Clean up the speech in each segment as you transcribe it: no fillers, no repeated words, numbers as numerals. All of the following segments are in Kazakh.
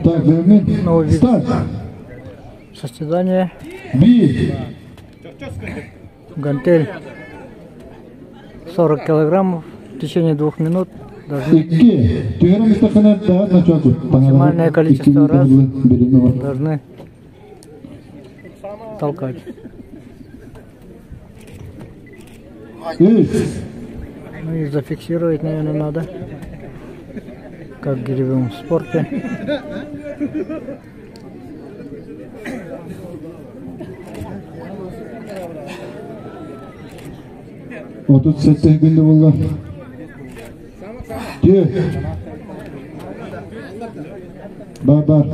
Так, новый вид. Старт. Состязание. Би. Гантель 40 килограммов в течение 2 минут. Максимальное количество раз должны толкать. Ну и зафиксировать, наверное, надо, как в гиревом спорте. Вот тут сетте günde булла. Бар.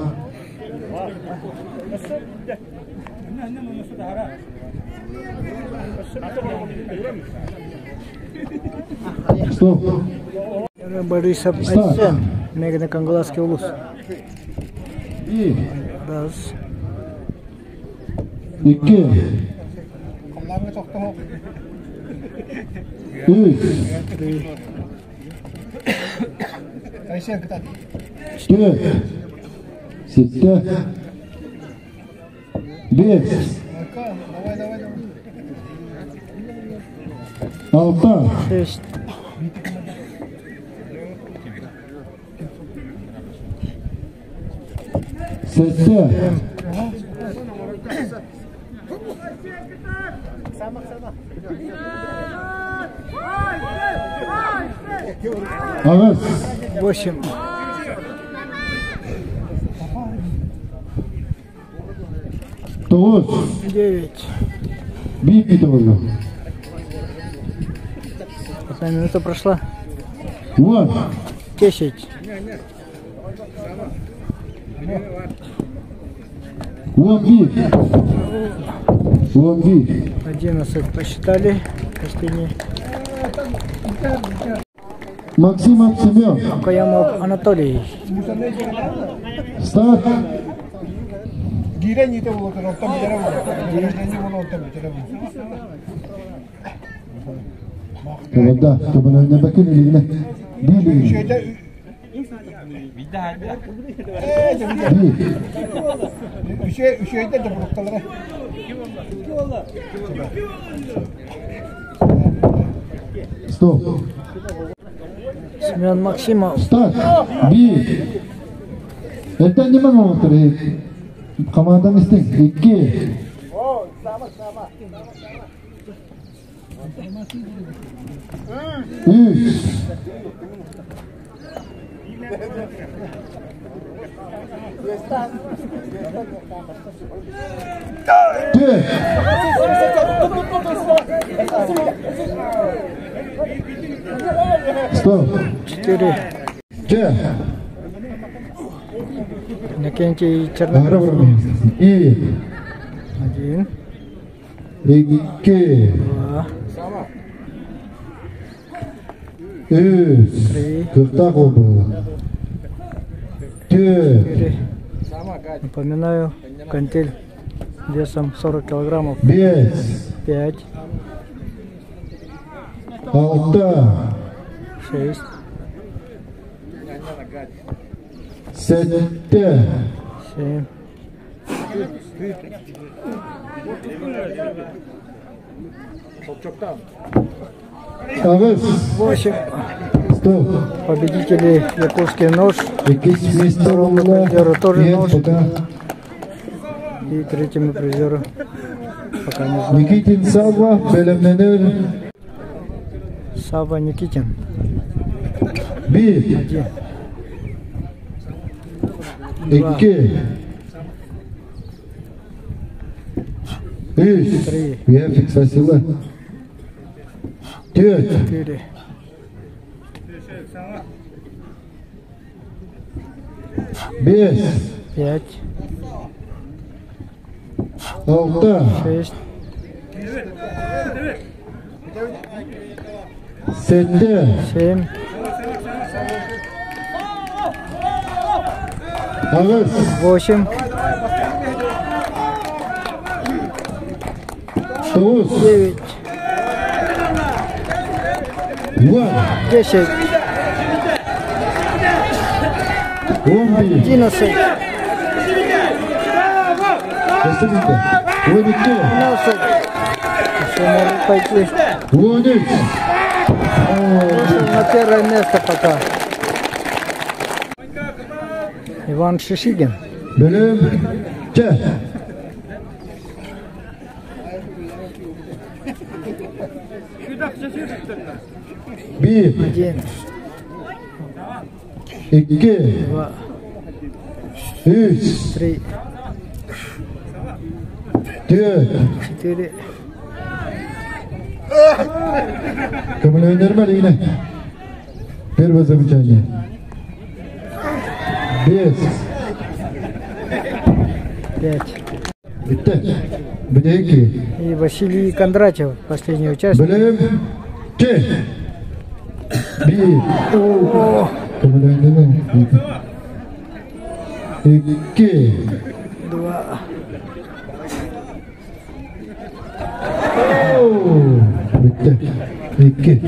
Стоп. Борисов Айсен, Мегна-Кангаласский улус. Раз. İki. Üç. Dört. Сетте. Beş. Altı. Шесть. Сетте. Ağız. 8. 9. 9. Bir bit oldu. 1 минута прошла. 10. 10. 11. 11. 11 посчитали. Последний. Максимов Семен. Каямов Анатолий. Старт. Гирень это было, он там дерево. Гирень он там дерево. Да, чтобы на баке не били. Şeyde şeyde de bıraktılar. Стоп. Семен Максимов. Старт. Bir. Это не могу повторить. Команда мистинг. İki. Üç. Dört. Стоп. 4. Че. Иннокентий Черногоров. И. 1. İki. 2. Üç. 3. Kırkta oldu. Dört. 4. Напоминаю, гантель весом 40 килограммов. Beş. 5. Altı. 6. Sette. 7. Ağız. 8. Стоп. Победители Якутский нож. İkiz mister oldu. Призеру тоже нож. Пока. И третьему призеру пока не знаю. Nikitin Sava bölümlenir. Сава Никитин. Bir. 1. 2. İki. Üç. 3. Bir fiksasyonu. Dört. 4. Beş. 5. Altı. 6. Sette. 7. Ağız. 8. Dokuz. 9. Var. 10. 11. 11. 됐습니다. 12. 12. Еще может пойти. 13. Вышел на первое место пока. Иван Шишигин. Birinci. Bir, 1, iki, 2, üç, 3, dört. 4. Kamerayı normal yine. Bir basamayacağım. Beş. 5. Bitti. Bir de iki. И Василий Кондратьев, последний участник. Birinci. Bir. Kamerayı normal. İki. 2. Bitti. İki.